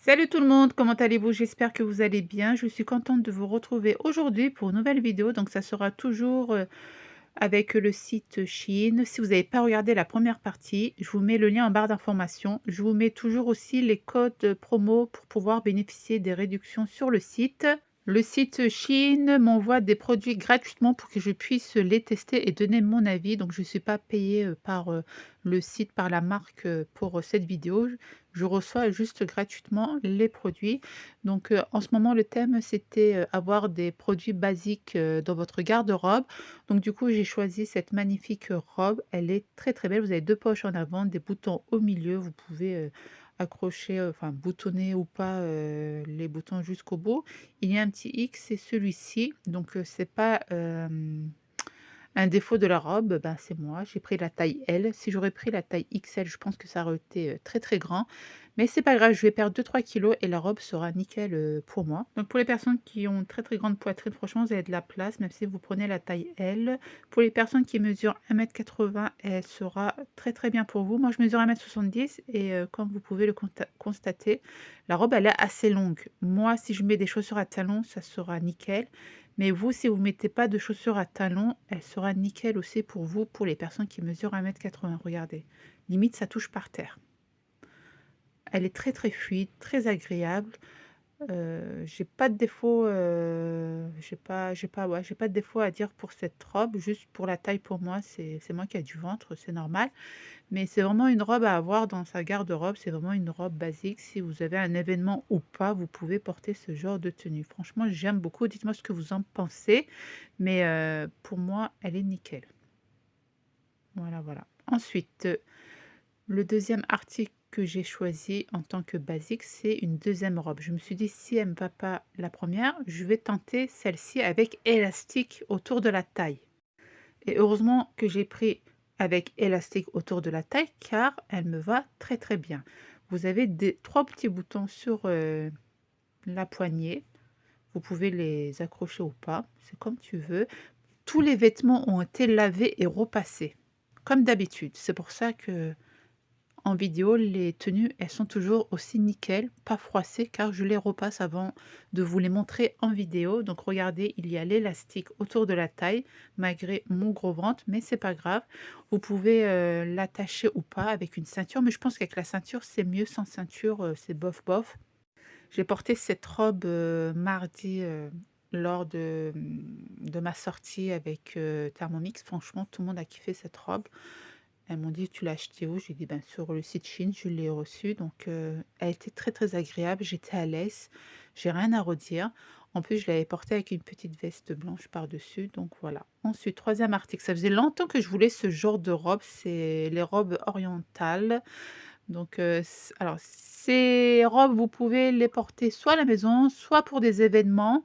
Salut tout le monde, comment allez-vous? J'espère que vous allez bien. Je suis contente de vous retrouver aujourd'hui pour une nouvelle vidéo. Donc ça sera toujours avec le site Shein. Si vous n'avez pas regardé la première partie, je vous mets le lien en barre d'information. Je vous mets toujours aussi les codes promo pour pouvoir bénéficier des réductions sur le site. Le site Shein m'envoie des produits gratuitement pour que je puisse les tester et donner mon avis. Donc, je ne suis pas payée par le site, par la marque pour cette vidéo. Je reçois juste gratuitement les produits. Donc, en ce moment, le thème, c'était avoir des produits basiques dans votre garde-robe. Donc, du coup, j'ai choisi cette magnifique robe. Elle est très, très belle. Vous avez deux poches en avant, des boutons au milieu. Vous pouvez accrocher, enfin boutonner ou pas les boutons jusqu'au bout. Il y a un petit X, c'est celui-ci. Donc, c'est pas un défaut de la robe, ben, c'est moi. J'ai pris la taille L. Si j'aurais pris la taille XL, je pense que ça aurait été très très grand. Mais c'est pas grave, je vais perdre 2-3 kilos et la robe sera nickel pour moi. Donc pour les personnes qui ont une très très grande poitrine, franchement, vous avez de la place, même si vous prenez la taille L. Pour les personnes qui mesurent 1,80 m, elle sera très très bien pour vous. Moi, je mesure 1,70 m et comme vous pouvez le constater, la robe, elle est assez longue. Moi, si je mets des chaussures à talons, ça sera nickel. Mais vous, si vous ne mettez pas de chaussures à talons, elle sera nickel aussi pour vous, pour les personnes qui mesurent 1,80 m. Regardez, limite, ça touche par terre. Elle est très très fluide, très agréable. J'ai pas de défaut, j'ai pas de défaut à dire pour cette robe. Juste pour la taille, pour moi, c'est moi qui a du ventre, c'est normal. Mais c'est vraiment une robe à avoir dans sa garde-robe. C'est vraiment une robe basique. Si vous avez un événement ou pas, vous pouvez porter ce genre de tenue. Franchement, j'aime beaucoup. Dites-moi ce que vous en pensez. Mais pour moi, elle est nickel. Voilà, voilà. Ensuite, le deuxième article que j'ai choisi en tant que basique, c'est une deuxième robe. Je me suis dit, si elle ne me va pas la première, je vais tenter celle-ci avec élastique autour de la taille. Et heureusement que j'ai pris avec élastique autour de la taille, car elle me va très très bien. Vous avez trois petits boutons sur la poignée. Vous pouvez les accrocher ou pas, c'est comme tu veux. Tous les vêtements ont été lavés et repassés, comme d'habitude. C'est pour ça que en vidéo, les tenues, elles sont toujours aussi nickel, pas froissées, car je les repasse avant de vous les montrer en vidéo. Donc regardez, il y a l'élastique autour de la taille, malgré mon gros ventre, mais c'est pas grave. Vous pouvez l'attacher ou pas avec une ceinture, mais je pense qu'avec la ceinture, c'est mieux. Sans ceinture, c'est bof bof. J'ai porté cette robe mardi lors de ma sortie avec Thermomix. Franchement, tout le monde a kiffé cette robe. Elles m'ont dit: «Tu l'as acheté où?» J'ai dit: «Ben, sur le site Shein, je l'ai reçue». Donc elle était très, très agréable, j'étais à l'aise, j'ai rien à redire. En plus, je l'avais portée avec une petite veste blanche par-dessus, donc voilà. Ensuite, troisième article, ça faisait longtemps que je voulais ce genre de robe, c'est les robes orientales. Donc alors ces robes, vous pouvez les porter soit à la maison, soit pour des événements.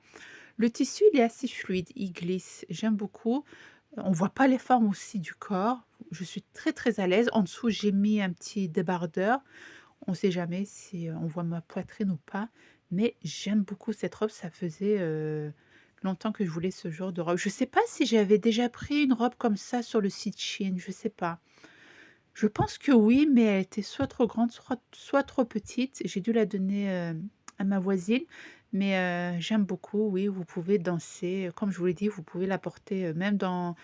Le tissu, il est assez fluide, il glisse, j'aime beaucoup. On voit pas les formes aussi du corps. Je suis très, très à l'aise. En dessous, j'ai mis un petit débardeur. On ne sait jamais si, on voit ma poitrine ou pas, mais j'aime beaucoup cette robe. Ça faisait, longtemps que je voulais ce genre de robe. Je sais pas si j'avais déjà pris une robe comme ça sur le site Shein, je sais pas. Je pense que oui, mais elle était soit trop grande, soit trop petite. J'ai dû la donner, à ma voisine, mais j'aime beaucoup, oui, vous pouvez danser, comme je vous l'ai dit, vous pouvez la porter, même dans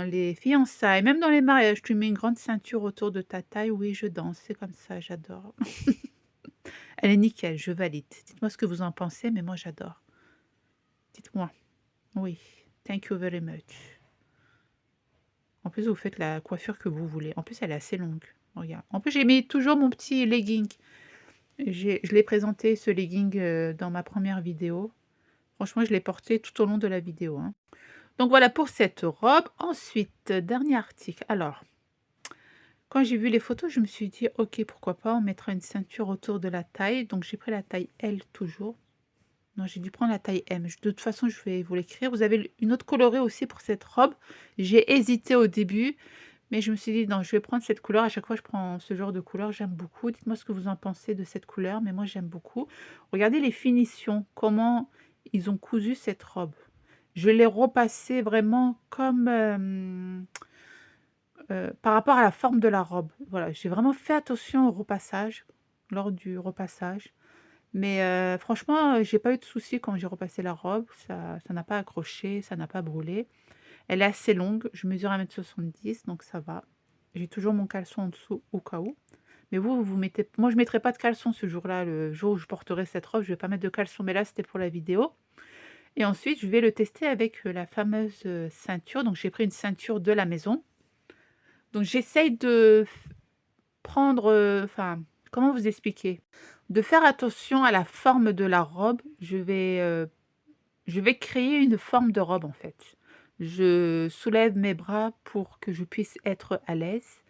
les fiançailles, même dans les mariages. Tu mets une grande ceinture autour de ta taille, oui, je danse, c'est comme ça, j'adore. Elle est nickel, je valide. Dites-moi ce que vous en pensez, mais moi j'adore. Dites-moi. Oui, thank you very much. En plus, vous faites la coiffure que vous voulez. En plus, elle est assez longue. Regarde. En plus, j'ai mis toujours mon petit legging. Je l'ai présenté, ce legging, dans ma première vidéo. Franchement, je l'ai porté tout au long de la vidéo, hein. Donc voilà pour cette robe. Ensuite, dernier article. Alors, quand j'ai vu les photos, je me suis dit: «OK, pourquoi pas, on mettra une ceinture autour de la taille». Donc j'ai pris la taille L toujours. Non, j'ai dû prendre la taille M. De toute façon, je vais vous l'écrire. Vous avez une autre colorée aussi pour cette robe. J'ai hésité au début, mais je me suis dit: «Non, je vais prendre cette couleur». À chaque fois, je prends ce genre de couleur, j'aime beaucoup. Dites-moi ce que vous en pensez de cette couleur, mais moi, j'aime beaucoup. Regardez les finitions, comment ils ont cousu cette robe. Je l'ai repassée vraiment comme, par rapport à la forme de la robe. Voilà, j'ai vraiment fait attention au repassage. lors du repassage. Mais franchement, j'ai pas eu de soucis quand j'ai repassé la robe, ça n'a pas accroché, ça n'a pas brûlé. Elle est assez longue, je mesure 1,70 m donc ça va. J'ai toujours mon caleçon en dessous au cas où. Mais vous mettez moi je mettrai pas de caleçon ce jour-là, le jour où je porterai cette robe, je vais pas mettre de caleçon, mais là c'était pour la vidéo. Et ensuite je vais le tester avec, la fameuse, ceinture. Donc j'ai pris une ceinture de la maison. Donc j'essaye de prendre, enfin, comment vous expliquer? De faire attention à la forme de la robe. Je vais créer une forme de robe, en fait. Je soulève mes bras pour que je puisse être à l'aise.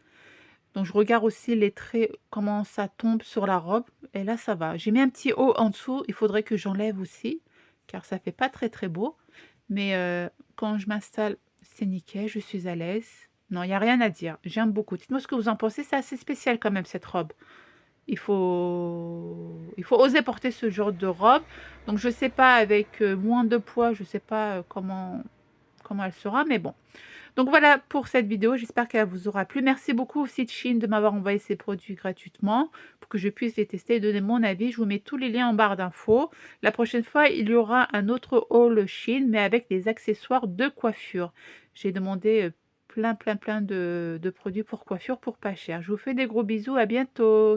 Donc je regarde aussi les traits, comment ça tombe sur la robe et là ça va. J'ai mis un petit haut en dessous, il faudrait que j'enlève aussi, car ça fait pas très, très beau. Mais quand je m'installe, c'est nickel, je suis à l'aise. Non, il y a rien à dire, j'aime beaucoup. Dites-moi ce que vous en pensez, c'est assez spécial quand même cette robe. Il faut oser porter ce genre de robe. Donc je sais pas avec, moins de poids, je sais pas, comment elle sera, mais bon. Donc voilà pour cette vidéo, j'espère qu'elle vous aura plu. Merci beaucoup au site Shein de m'avoir envoyé ces produits gratuitement pour que je puisse les tester et donner mon avis. Je vous mets tous les liens en barre d'infos. La prochaine fois, il y aura un autre haul Shein, mais avec des accessoires de coiffure. J'ai demandé plein de produits pour coiffure pour pas cher. Je vous fais des gros bisous, à bientôt.